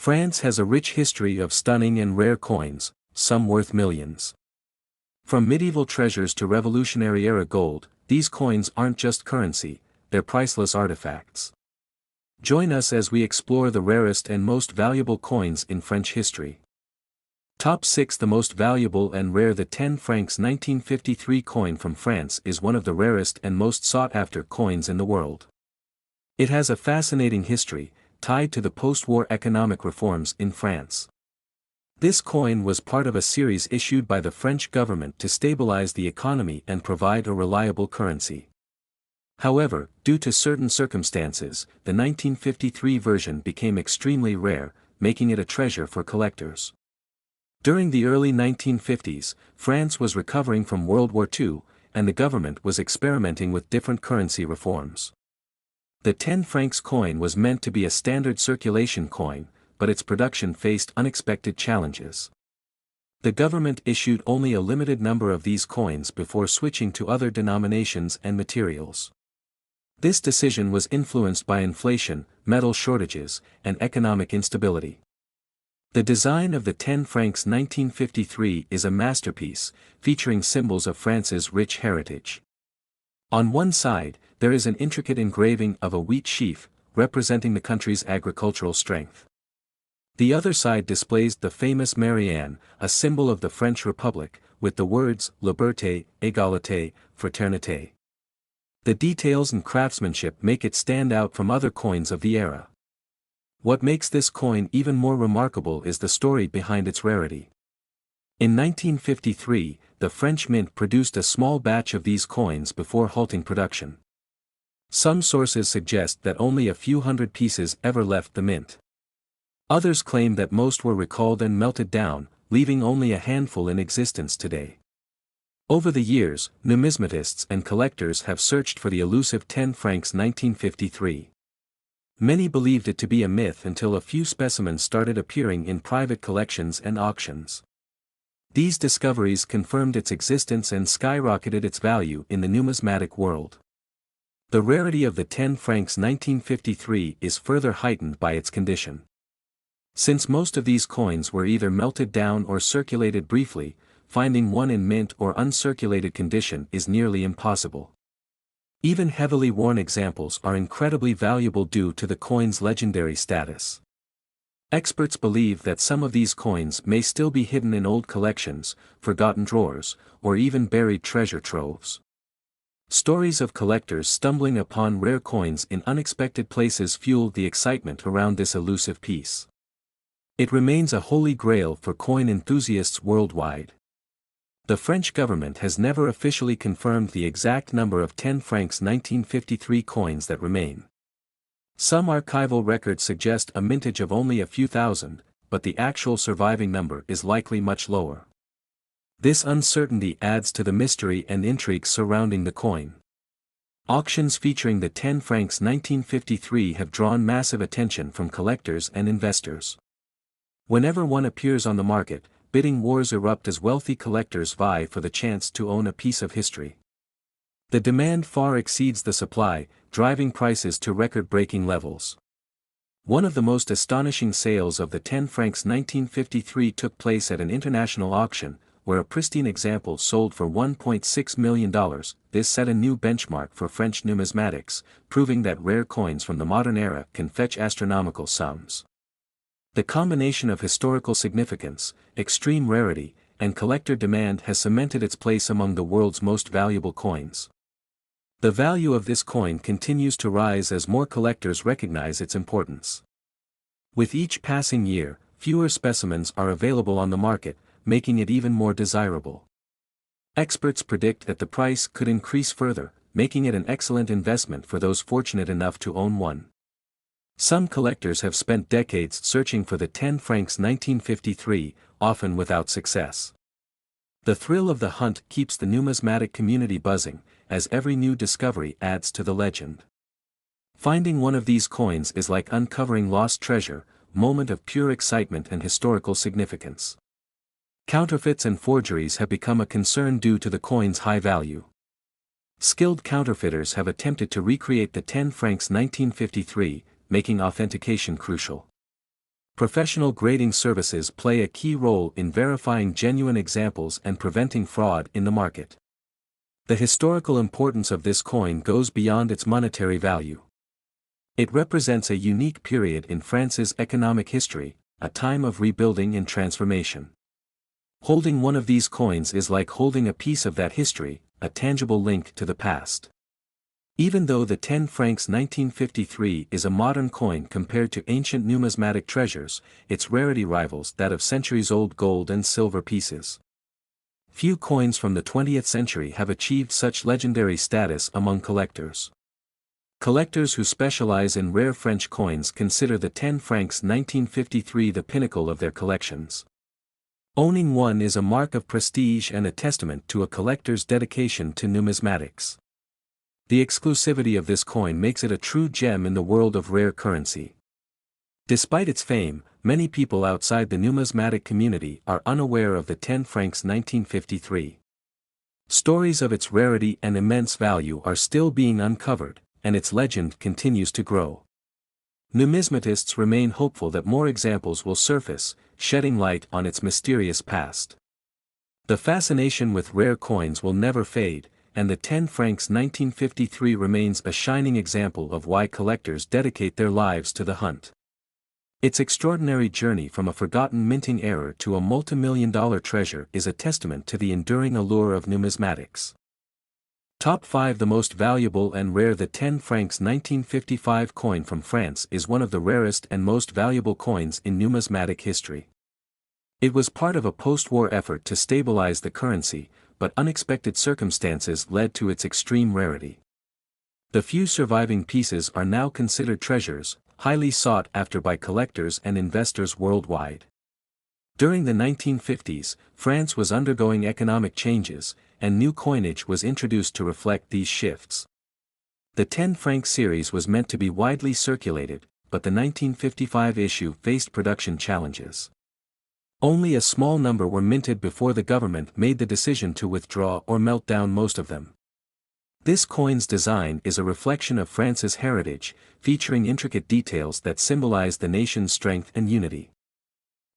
France has a rich history of stunning and rare coins, some worth millions. From medieval treasures to Revolutionary-era gold, these coins aren't just currency, they're priceless artifacts. Join us as we explore the rarest and most valuable coins in French history. Top 6. The most valuable and rare. The 10 francs 1953 coin from France is one of the rarest and most sought-after coins in the world. It has a fascinating history, tied to the post-war economic reforms in France. This coin was part of a series issued by the French government to stabilize the economy and provide a reliable currency. However, due to certain circumstances, the 1953 version became extremely rare, making it a treasure for collectors. During the early 1950s, France was recovering from World War II, and the government was experimenting with different currency reforms. The 10 francs coin was meant to be a standard circulation coin, but its production faced unexpected challenges. The government issued only a limited number of these coins before switching to other denominations and materials. This decision was influenced by inflation, metal shortages, and economic instability. The design of the 10 francs 1953 is a masterpiece, featuring symbols of France's rich heritage. On one side, there is an intricate engraving of a wheat sheaf, representing the country's agricultural strength. The other side displays the famous Marianne, a symbol of the French Republic, with the words Liberté, Égalité, Fraternité. The details and craftsmanship make it stand out from other coins of the era. What makes this coin even more remarkable is the story behind its rarity. In 1953, the French mint produced a small batch of these coins before halting production. Some sources suggest that only a few hundred pieces ever left the mint. Others claim that most were recalled and melted down, leaving only a handful in existence today. Over the years, numismatists and collectors have searched for the elusive 10 francs 1953. Many believed it to be a myth until a few specimens started appearing in private collections and auctions. These discoveries confirmed its existence and skyrocketed its value in the numismatic world. The rarity of the 10 francs 1953 is further heightened by its condition. Since most of these coins were either melted down or circulated briefly, finding one in mint or uncirculated condition is nearly impossible. Even heavily worn examples are incredibly valuable due to the coin's legendary status. Experts believe that some of these coins may still be hidden in old collections, forgotten drawers, or even buried treasure troves. Stories of collectors stumbling upon rare coins in unexpected places fueled the excitement around this elusive piece. It remains a holy grail for coin enthusiasts worldwide. The French government has never officially confirmed the exact number of 10 francs 1953 coins that remain. Some archival records suggest a mintage of only a few thousand, but the actual surviving number is likely much lower. This uncertainty adds to the mystery and intrigue surrounding the coin. Auctions featuring the 10 francs 1953 have drawn massive attention from collectors and investors. Whenever one appears on the market, bidding wars erupt as wealthy collectors vie for the chance to own a piece of history. The demand far exceeds the supply, driving prices to record-breaking levels. One of the most astonishing sales of the 10 francs 1953 took place at an international auction, where a pristine example sold for $1.6 million. This set a new benchmark for French numismatics, proving that rare coins from the modern era can fetch astronomical sums. The combination of historical significance, extreme rarity, and collector demand has cemented its place among the world's most valuable coins. The value of this coin continues to rise as more collectors recognize its importance. With each passing year, fewer specimens are available on the market, making it even more desirable. Experts predict that the price could increase further, making it an excellent investment for those fortunate enough to own one. Some collectors have spent decades searching for the 10 francs 1953, often without success. The thrill of the hunt keeps the numismatic community buzzing, as every new discovery adds to the legend. Finding one of these coins is like uncovering lost treasure, moment of pure excitement and historical significance. Counterfeits and forgeries have become a concern due to the coin's high value. Skilled counterfeiters have attempted to recreate the 10 francs 1953, making authentication crucial. Professional grading services play a key role in verifying genuine examples and preventing fraud in the market. The historical importance of this coin goes beyond its monetary value. It represents a unique period in France's economic history, a time of rebuilding and transformation. Holding one of these coins is like holding a piece of that history, a tangible link to the past. Even though the 10 francs 1953 is a modern coin compared to ancient numismatic treasures, its rarity rivals that of centuries-old gold and silver pieces. Few coins from the 20th century have achieved such legendary status among collectors. Collectors who specialize in rare French coins consider the 10 francs 1953 the pinnacle of their collections. Owning one is a mark of prestige and a testament to a collector's dedication to numismatics. The exclusivity of this coin makes it a true gem in the world of rare currency. Despite its fame, many people outside the numismatic community are unaware of the 10 francs 1953. Stories of its rarity and immense value are still being uncovered, and its legend continues to grow. Numismatists remain hopeful that more examples will surface, shedding light on its mysterious past. The fascination with rare coins will never fade, and the 10 francs 1953 remains a shining example of why collectors dedicate their lives to the hunt. Its extraordinary journey from a forgotten minting error to a multi-million-dollar treasure is a testament to the enduring allure of numismatics. Top 5 The most valuable and rare. The 10 francs 1955 coin from France is one of the rarest and most valuable coins in numismatic history. It was part of a post-war effort to stabilize the currency, but unexpected circumstances led to its extreme rarity. The few surviving pieces are now considered treasures, highly sought after by collectors and investors worldwide. During the 1950s, France was undergoing economic changes, and new coinage was introduced to reflect these shifts. The 10 franc series was meant to be widely circulated, but the 1955 issue faced production challenges. Only a small number were minted before the government made the decision to withdraw or melt down most of them. This coin's design is a reflection of France's heritage, featuring intricate details that symbolize the nation's strength and unity.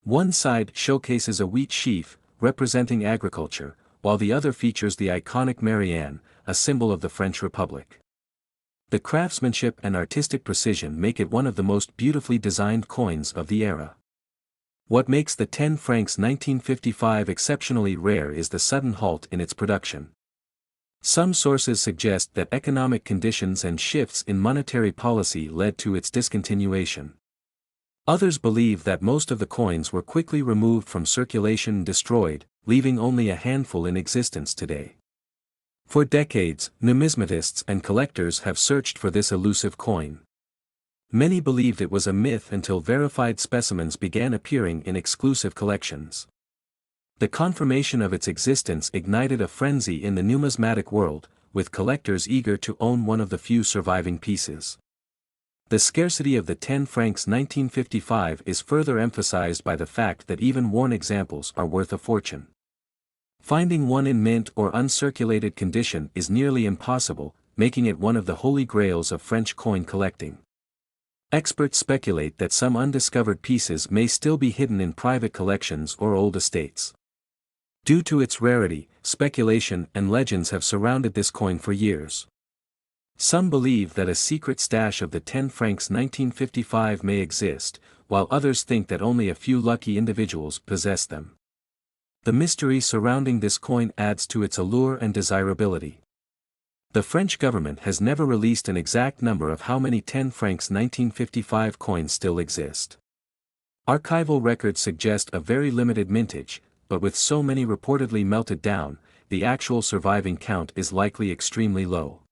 One side showcases a wheat sheaf, representing agriculture, while the other features the iconic Marianne, a symbol of the French Republic. The craftsmanship and artistic precision make it one of the most beautifully designed coins of the era. What makes the 10 francs 1955 exceptionally rare is the sudden halt in its production. Some sources suggest that economic conditions and shifts in monetary policy led to its discontinuation. Others believe that most of the coins were quickly removed from circulation and destroyed, leaving only a handful in existence today. For decades, numismatists and collectors have searched for this elusive coin. Many believed it was a myth until verified specimens began appearing in exclusive collections. The confirmation of its existence ignited a frenzy in the numismatic world, with collectors eager to own one of the few surviving pieces. The scarcity of the 10 francs 1955 is further emphasized by the fact that even worn examples are worth a fortune. Finding one in mint or uncirculated condition is nearly impossible, making it one of the holy grails of French coin collecting. Experts speculate that some undiscovered pieces may still be hidden in private collections or old estates. Due to its rarity, speculation and legends have surrounded this coin for years. Some believe that a secret stash of the 10 francs 1955 may exist, while others think that only a few lucky individuals possess them. The mystery surrounding this coin adds to its allure and desirability. The French government has never released an exact number of how many 10 francs 1955 coins still exist. Archival records suggest a very limited mintage, but with so many reportedly melted down, the actual surviving count is likely extremely low.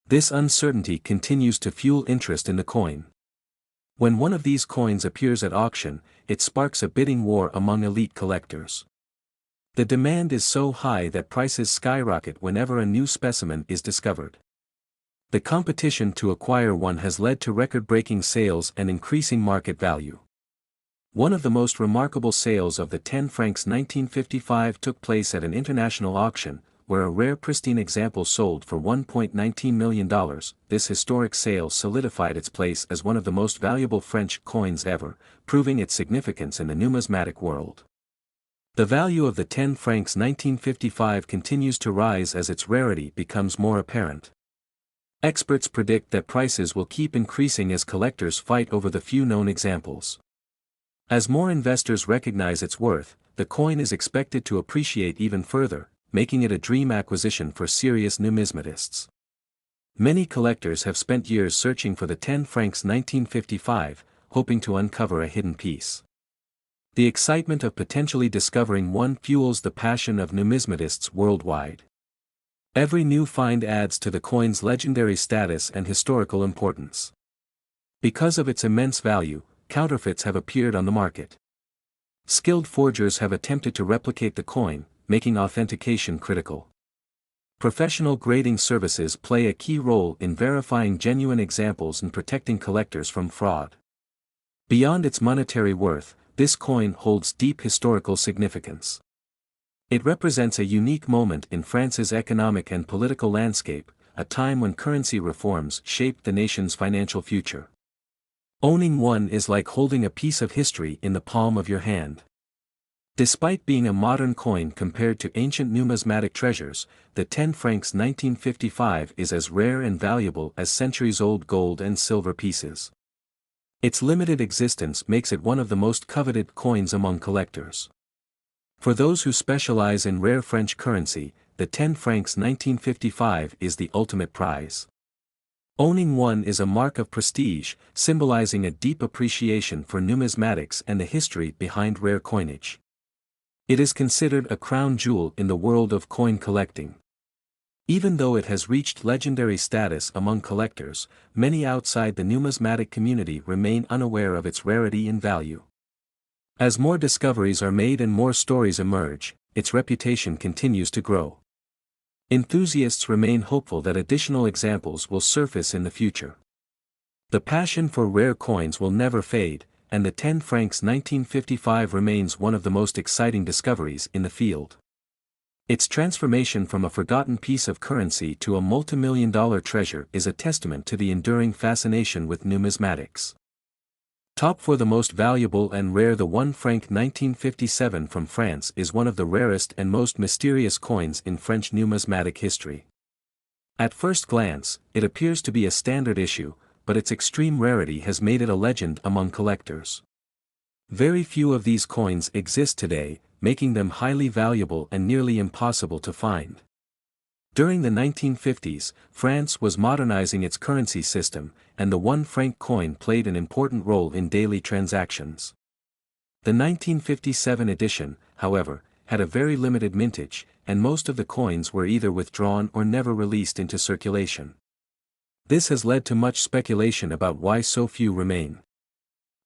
This uncertainty continues to fuel interest in the coin. When one of these coins appears at auction, it sparks a bidding war among elite collectors. The demand is so high that prices skyrocket whenever a new specimen is discovered. The competition to acquire one has led to record-breaking sales and increasing market value. One of the most remarkable sales of the 10 francs 1955 took place at an international auction, where a rare pristine example sold for $1.19 million. This historic sale solidified its place as one of the most valuable French coins ever, proving its significance in the numismatic world. The value of the 10 francs 1955 continues to rise as its rarity becomes more apparent. Experts predict that prices will keep increasing as collectors fight over the few known examples. As more investors recognize its worth, the coin is expected to appreciate even further, making it a dream acquisition for serious numismatists. Many collectors have spent years searching for the 10 francs 1955, hoping to uncover a hidden piece. The excitement of potentially discovering one fuels the passion of numismatists worldwide. Every new find adds to the coin's legendary status and historical importance. Because of its immense value, counterfeits have appeared on the market. Skilled forgers have attempted to replicate the coin, making authentication critical. Professional grading services play a key role in verifying genuine examples and protecting collectors from fraud. Beyond its monetary worth, this coin holds deep historical significance. It represents a unique moment in France's economic and political landscape, a time when currency reforms shaped the nation's financial future. Owning one is like holding a piece of history in the palm of your hand. Despite being a modern coin compared to ancient numismatic treasures, the 10 francs 1955 is as rare and valuable as centuries-old gold and silver pieces. Its limited existence makes it one of the most coveted coins among collectors. For those who specialize in rare French currency, the 10 francs 1955 is the ultimate prize. Owning one is a mark of prestige, symbolizing a deep appreciation for numismatics and the history behind rare coinage. It is considered a crown jewel in the world of coin collecting. Even though it has reached legendary status among collectors, many outside the numismatic community remain unaware of its rarity and value. As more discoveries are made and more stories emerge, its reputation continues to grow. Enthusiasts remain hopeful that additional examples will surface in the future. The passion for rare coins will never fade, and the 10 francs 1955 remains one of the most exciting discoveries in the field. Its transformation from a forgotten piece of currency to a multimillion-dollar treasure is a testament to the enduring fascination with numismatics. Top for the most valuable and rare, the 1 franc 1957 from France is one of the rarest and most mysterious coins in French numismatic history. At first glance, it appears to be a standard issue, but its extreme rarity has made it a legend among collectors. Very few of these coins exist today, making them highly valuable and nearly impossible to find. During the 1950s, France was modernizing its currency system, and the 1 franc coin played an important role in daily transactions. The 1957 edition, however, had a very limited mintage, and most of the coins were either withdrawn or never released into circulation. This has led to much speculation about why so few remain.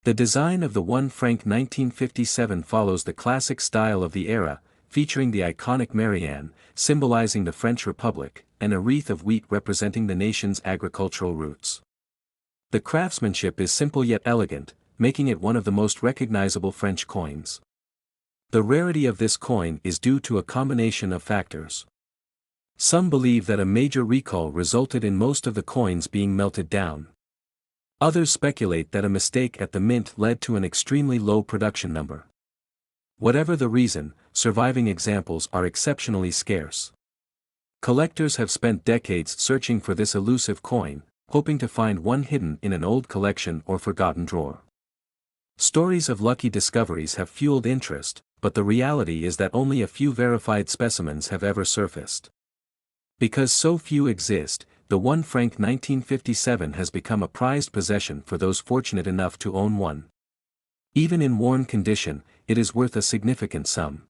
The design of the 1 franc 1957 follows the classic style of the era, featuring the iconic Marianne, symbolizing the French Republic, and a wreath of wheat representing the nation's agricultural roots. The craftsmanship is simple yet elegant, making it one of the most recognizable French coins. The rarity of this coin is due to a combination of factors. Some believe that a major recall resulted in most of the coins being melted down. Others speculate that a mistake at the mint led to an extremely low production number. Whatever the reason, surviving examples are exceptionally scarce. Collectors have spent decades searching for this elusive coin, hoping to find one hidden in an old collection or forgotten drawer. Stories of lucky discoveries have fueled interest, but the reality is that only a few verified specimens have ever surfaced. Because so few exist, the 1 franc 1957 has become a prized possession for those fortunate enough to own one. Even in worn condition, it is worth a significant sum.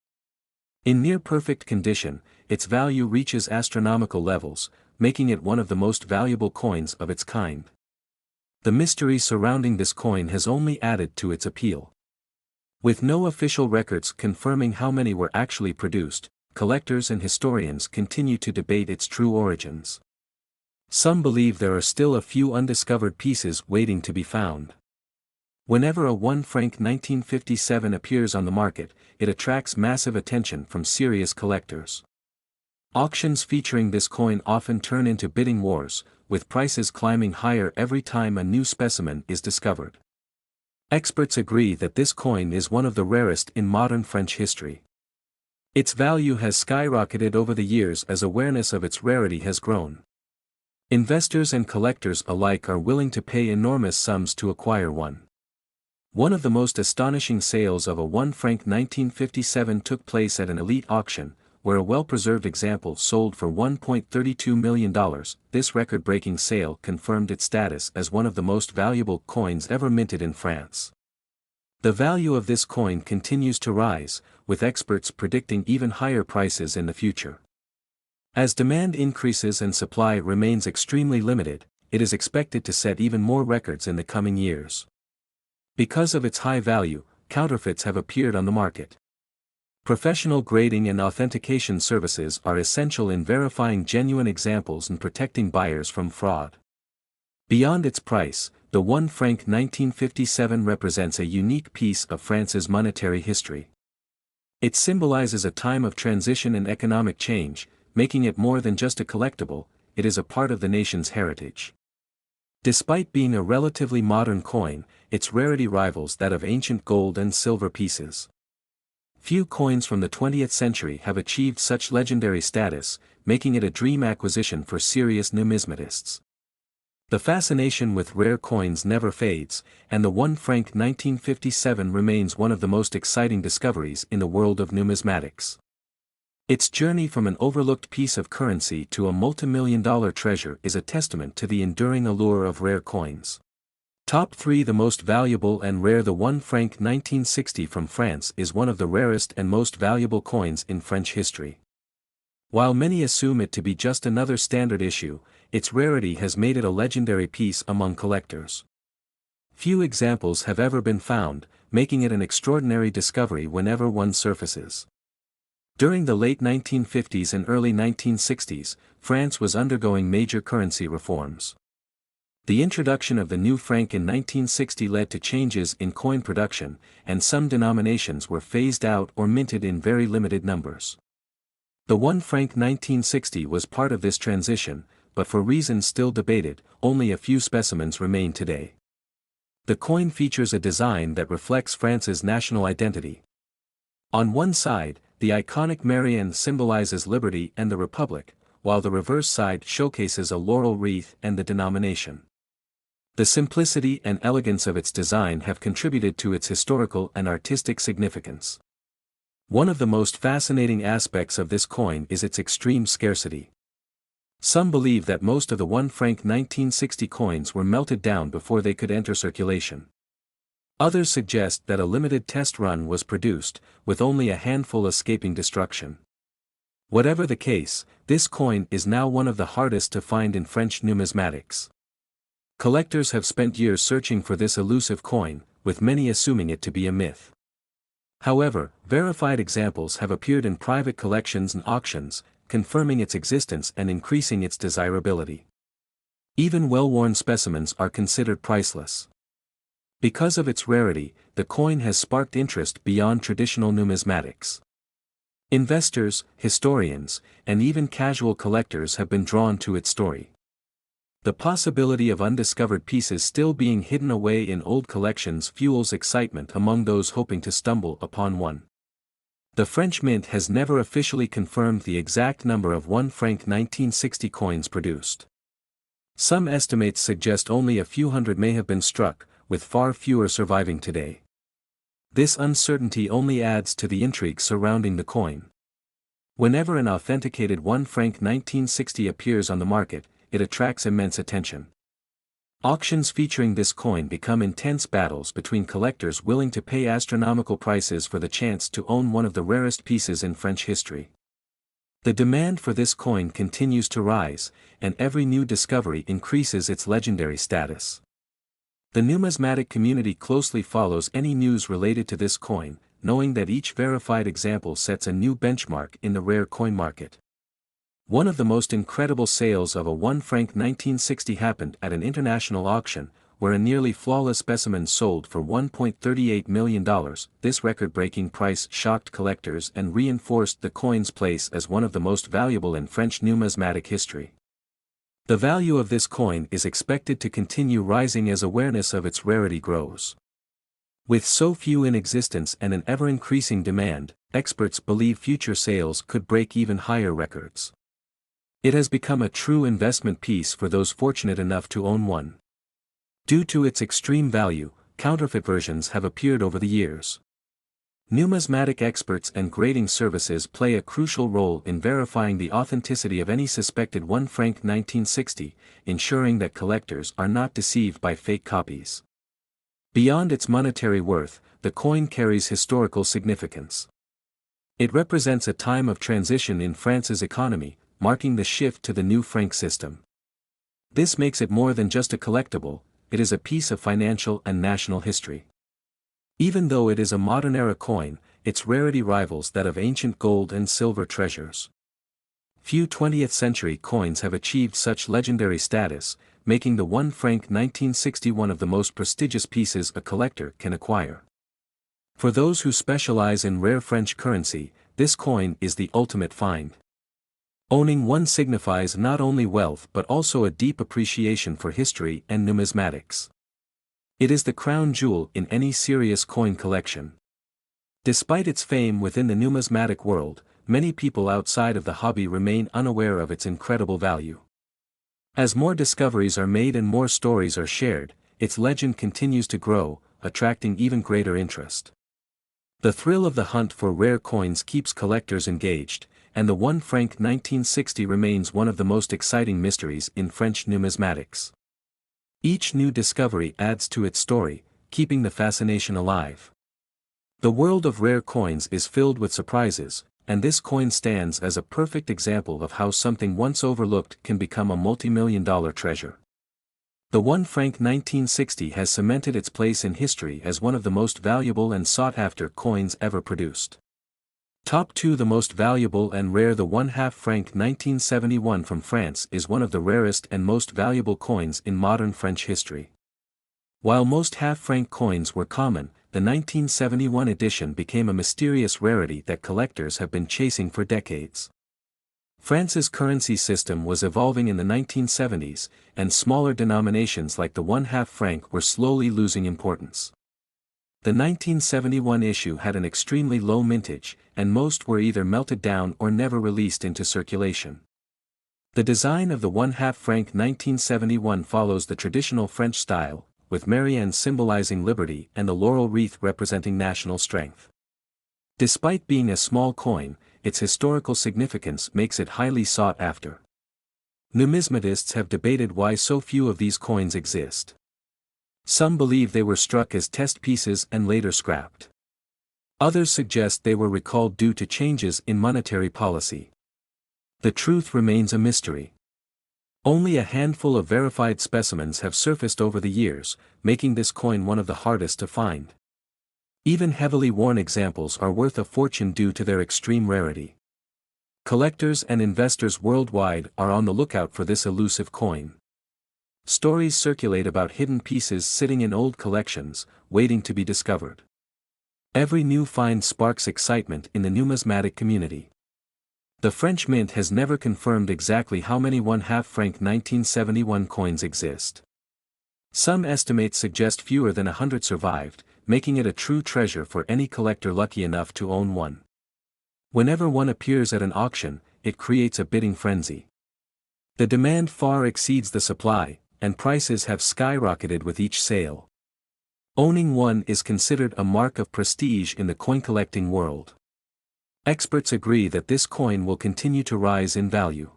In near-perfect condition, its value reaches astronomical levels, making it one of the most valuable coins of its kind. The mystery surrounding this coin has only added to its appeal. With no official records confirming how many were actually produced, collectors and historians continue to debate its true origins. Some believe there are still a few undiscovered pieces waiting to be found. Whenever a 1 franc 1957 appears on the market, it attracts massive attention from serious collectors. Auctions featuring this coin often turn into bidding wars, with prices climbing higher every time a new specimen is discovered. Experts agree that this coin is one of the rarest in modern French history. Its value has skyrocketed over the years as awareness of its rarity has grown. Investors and collectors alike are willing to pay enormous sums to acquire one. One of the most astonishing sales of a 1 franc 1957 took place at an elite auction, where a well-preserved example sold for $1.32 million. This record-breaking sale confirmed its status as one of the most valuable coins ever minted in France. The value of this coin continues to rise, with experts predicting even higher prices in the future. As demand increases and supply remains extremely limited, it is expected to set even more records in the coming years. Because of its high value, counterfeits have appeared on the market. Professional grading and authentication services are essential in verifying genuine examples and protecting buyers from fraud. Beyond its price, the 1 franc 1957 represents a unique piece of France's monetary history. It symbolizes a time of transition and economic change, making it more than just a collectible, it is a part of the nation's heritage. Despite being a relatively modern coin, its rarity rivals that of ancient gold and silver pieces. Few coins from the 20th century have achieved such legendary status, making it a dream acquisition for serious numismatists. The fascination with rare coins never fades, and the 1 franc 1957 remains one of the most exciting discoveries in the world of numismatics. Its journey from an overlooked piece of currency to a multimillion-dollar treasure is a testament to the enduring allure of rare coins. Top 3 The most valuable and rare. The 1 franc 1960 from France is one of the rarest and most valuable coins in French history. While many assume it to be just another standard issue, its rarity has made it a legendary piece among collectors. Few examples have ever been found, making it an extraordinary discovery whenever one surfaces. During the late 1950s and early 1960s, France was undergoing major currency reforms. The introduction of the new franc in 1960 led to changes in coin production, and some denominations were phased out or minted in very limited numbers. The 1 franc 1960 was part of this transition, but for reasons still debated, only a few specimens remain today. The coin features a design that reflects France's national identity. On one side, the iconic Marianne symbolizes liberty and the Republic, while the reverse side showcases a laurel wreath and the denomination. The simplicity and elegance of its design have contributed to its historical and artistic significance. One of the most fascinating aspects of this coin is its extreme scarcity. Some believe that most of the 1 franc 1960 coins were melted down before they could enter circulation. Others suggest that a limited test run was produced, with only a handful escaping destruction. Whatever the case, this coin is now one of the hardest to find in French numismatics. Collectors have spent years searching for this elusive coin, with many assuming it to be a myth. However, verified examples have appeared in private collections and auctions, confirming its existence and increasing its desirability. Even well-worn specimens are considered priceless. Because of its rarity, the coin has sparked interest beyond traditional numismatics. Investors, historians, and even casual collectors have been drawn to its story. The possibility of undiscovered pieces still being hidden away in old collections fuels excitement among those hoping to stumble upon one. The French Mint has never officially confirmed the exact number of 1 franc 1960 coins produced. Some estimates suggest only a few hundred may have been struck, with far fewer surviving today. This uncertainty only adds to the intrigue surrounding the coin. Whenever an authenticated 1 franc 1960 appears on the market, it attracts immense attention. Auctions featuring this coin become intense battles between collectors willing to pay astronomical prices for the chance to own one of the rarest pieces in French history. The demand for this coin continues to rise, and every new discovery increases its legendary status. The numismatic community closely follows any news related to this coin, knowing that each verified example sets a new benchmark in the rare coin market. One of the most incredible sales of a 1 franc 1960 happened at an international auction, where a nearly flawless specimen sold for $1.38 million. This record-breaking price shocked collectors and reinforced the coin's place as one of the most valuable in French numismatic history. The value of this coin is expected to continue rising as awareness of its rarity grows. With so few in existence and an ever-increasing demand, experts believe future sales could break even higher records. It has become a true investment piece for those fortunate enough to own one. Due to its extreme value, counterfeit versions have appeared over the years. Numismatic experts and grading services play a crucial role in verifying the authenticity of any suspected 1 franc 1960, ensuring that collectors are not deceived by fake copies. Beyond its monetary worth, the coin carries historical significance. It represents a time of transition in France's economy, marking the shift to the new franc system. This makes it more than just a collectible, it is a piece of financial and national history. Even though it is a modern-era coin, its rarity rivals that of ancient gold and silver treasures. Few 20th-century coins have achieved such legendary status, making the 1 franc 1960 one of the most prestigious pieces a collector can acquire. For those who specialize in rare French currency, this coin is the ultimate find. Owning one signifies not only wealth but also a deep appreciation for history and numismatics. It is the crown jewel in any serious coin collection. Despite its fame within the numismatic world, many people outside of the hobby remain unaware of its incredible value. As more discoveries are made and more stories are shared, its legend continues to grow, attracting even greater interest. The thrill of the hunt for rare coins keeps collectors engaged, and the 1 franc 1960 remains one of the most exciting mysteries in French numismatics. Each new discovery adds to its story, keeping the fascination alive. The world of rare coins is filled with surprises, and this coin stands as a perfect example of how something once overlooked can become a multi-million-dollar treasure. The 1 franc 1960 has cemented its place in history as one of the most valuable and sought-after coins ever produced. Top 2. The most valuable and rare. The 1/2 franc 1971 from France is one of the rarest and most valuable coins in modern French history. While most half-franc coins were common, the 1971 edition became a mysterious rarity that collectors have been chasing for decades. France's currency system was evolving in the 1970s, and smaller denominations like the 1/2 franc were slowly losing importance. The 1971 issue had an extremely low mintage, and most were either melted down or never released into circulation. The design of the 1/2 franc 1971 follows the traditional French style, with Marianne symbolizing liberty and the laurel wreath representing national strength. Despite being a small coin, its historical significance makes it highly sought after. Numismatists have debated why so few of these coins exist. Some believe they were struck as test pieces and later scrapped. Others suggest they were recalled due to changes in monetary policy. The truth remains a mystery. Only a handful of verified specimens have surfaced over the years, making this coin one of the hardest to find. Even heavily worn examples are worth a fortune due to their extreme rarity. Collectors and investors worldwide are on the lookout for this elusive coin. Stories circulate about hidden pieces sitting in old collections, waiting to be discovered. Every new find sparks excitement in the numismatic community. The French Mint has never confirmed exactly how many 1/2 franc 1971 coins exist. Some estimates suggest fewer than 100 survived, making it a true treasure for any collector lucky enough to own one. Whenever one appears at an auction, it creates a bidding frenzy. The demand far exceeds the supply, and prices have skyrocketed with each sale. Owning one is considered a mark of prestige in the coin-collecting world. Experts agree that this coin will continue to rise in value.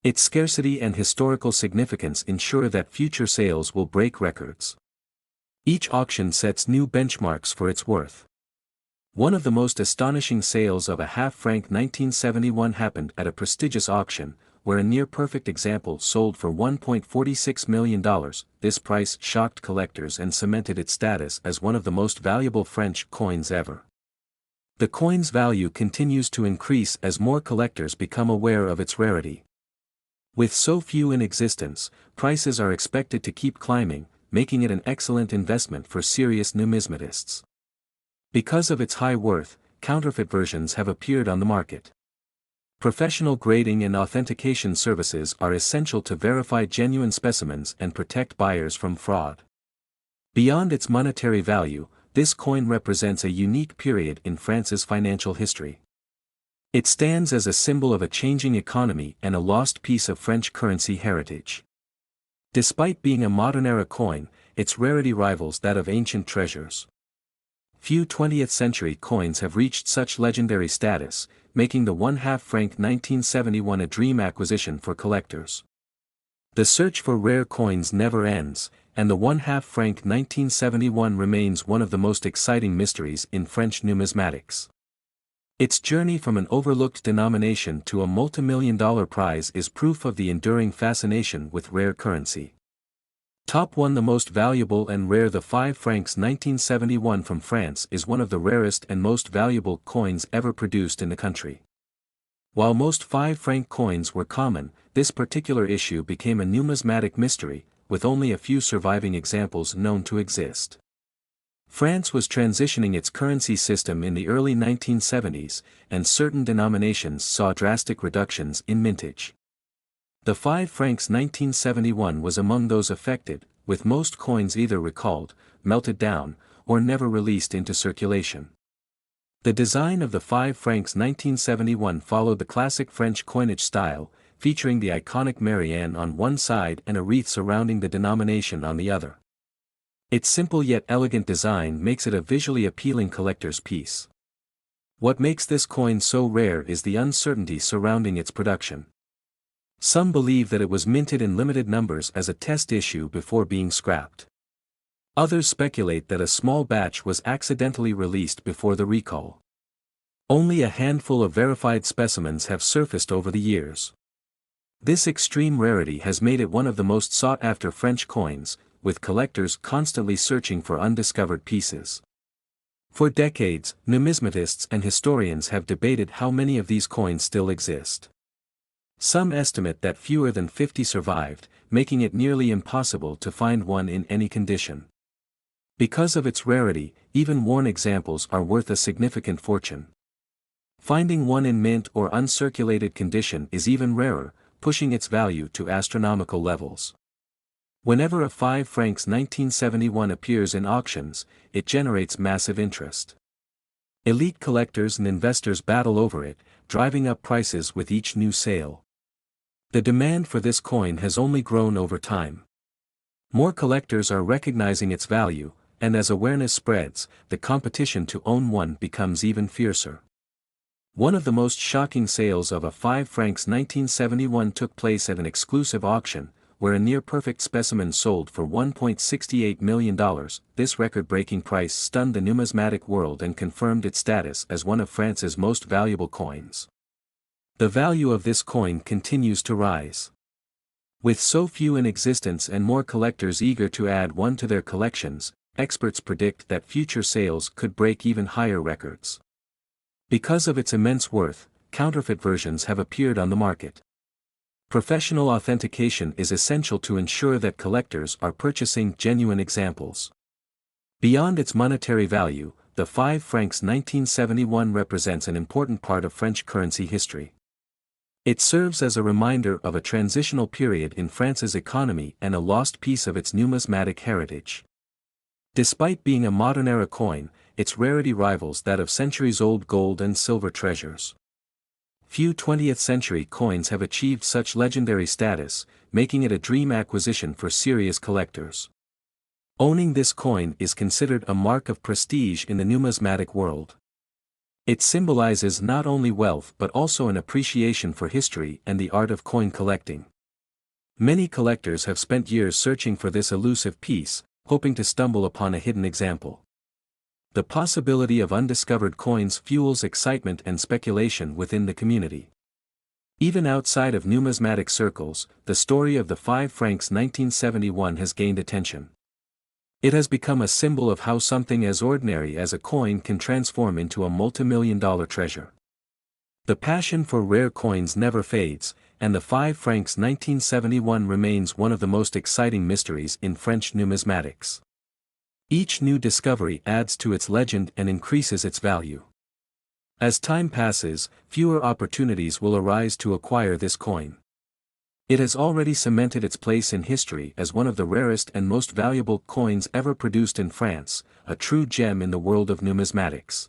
Its scarcity and historical significance ensure that future sales will break records. Each auction sets new benchmarks for its worth. One of the most astonishing sales of a 1/2 franc 1971 happened at a prestigious auction, where a near-perfect example sold for $1.46 million. This price shocked collectors and cemented its status as one of the most valuable French coins ever. The coin's value continues to increase as more collectors become aware of its rarity. With so few in existence, prices are expected to keep climbing, making it an excellent investment for serious numismatists. Because of its high worth, counterfeit versions have appeared on the market. Professional grading and authentication services are essential to verify genuine specimens and protect buyers from fraud. Beyond its monetary value, this coin represents a unique period in France's financial history. It stands as a symbol of a changing economy and a lost piece of French currency heritage. Despite being a modern-era coin, its rarity rivals that of ancient treasures. Few 20th-century coins have reached such legendary status, making the 1/2 franc 1971 a dream acquisition for collectors. The search for rare coins never ends, and the 1/2 franc 1971 remains one of the most exciting mysteries in French numismatics. Its journey from an overlooked denomination to a multimillion-dollar prize is proof of the enduring fascination with rare currency. Top 1 The most valuable and rare. The 5 francs 1971 from France is one of the rarest and most valuable coins ever produced in the country. While most 5 franc coins were common, this particular issue became a numismatic mystery, with only a few surviving examples known to exist. France was transitioning its currency system in the early 1970s, and certain denominations saw drastic reductions in mintage. The 5 francs 1971 was among those affected, with most coins either recalled, melted down, or never released into circulation. The design of the 5 francs 1971 followed the classic French coinage style, featuring the iconic Marianne on one side and a wreath surrounding the denomination on the other. Its simple yet elegant design makes it a visually appealing collector's piece. What makes this coin so rare is the uncertainty surrounding its production. Some believe that it was minted in limited numbers as a test issue before being scrapped. Others speculate that a small batch was accidentally released before the recall. Only a handful of verified specimens have surfaced over the years. This extreme rarity has made it one of the most sought-after French coins, with collectors constantly searching for undiscovered pieces. For decades, numismatists and historians have debated how many of these coins still exist. Some estimate that fewer than 50 survived, making it nearly impossible to find one in any condition. Because of its rarity, even worn examples are worth a significant fortune. Finding one in mint or uncirculated condition is even rarer, pushing its value to astronomical levels. Whenever a 5 francs 1971 appears in auctions, it generates massive interest. Elite collectors and investors battle over it, driving up prices with each new sale. The demand for this coin has only grown over time. More collectors are recognizing its value, and as awareness spreads, the competition to own one becomes even fiercer. One of the most shocking sales of a 5 francs 1971 took place at an exclusive auction, where a near-perfect specimen sold for $1.68 million. This record-breaking price stunned the numismatic world and confirmed its status as one of France's most valuable coins. The value of this coin continues to rise. With so few in existence and more collectors eager to add one to their collections, experts predict that future sales could break even higher records. Because of its immense worth, counterfeit versions have appeared on the market. Professional authentication is essential to ensure that collectors are purchasing genuine examples. Beyond its monetary value, the 5 francs 1971 represents an important part of French currency history. It serves as a reminder of a transitional period in France's economy and a lost piece of its numismatic heritage. Despite being a modern-era coin, its rarity rivals that of centuries-old gold and silver treasures. Few 20th-century coins have achieved such legendary status, making it a dream acquisition for serious collectors. Owning this coin is considered a mark of prestige in the numismatic world. It symbolizes not only wealth but also an appreciation for history and the art of coin collecting. Many collectors have spent years searching for this elusive piece, hoping to stumble upon a hidden example. The possibility of undiscovered coins fuels excitement and speculation within the community. Even outside of numismatic circles, the story of the 5 francs 1971 has gained attention. It has become a symbol of how something as ordinary as a coin can transform into a multimillion-dollar treasure. The passion for rare coins never fades, and the 5 francs 1971 remains one of the most exciting mysteries in French numismatics. Each new discovery adds to its legend and increases its value. As time passes, fewer opportunities will arise to acquire this coin. It has already cemented its place in history as one of the rarest and most valuable coins ever produced in France, a true gem in the world of numismatics.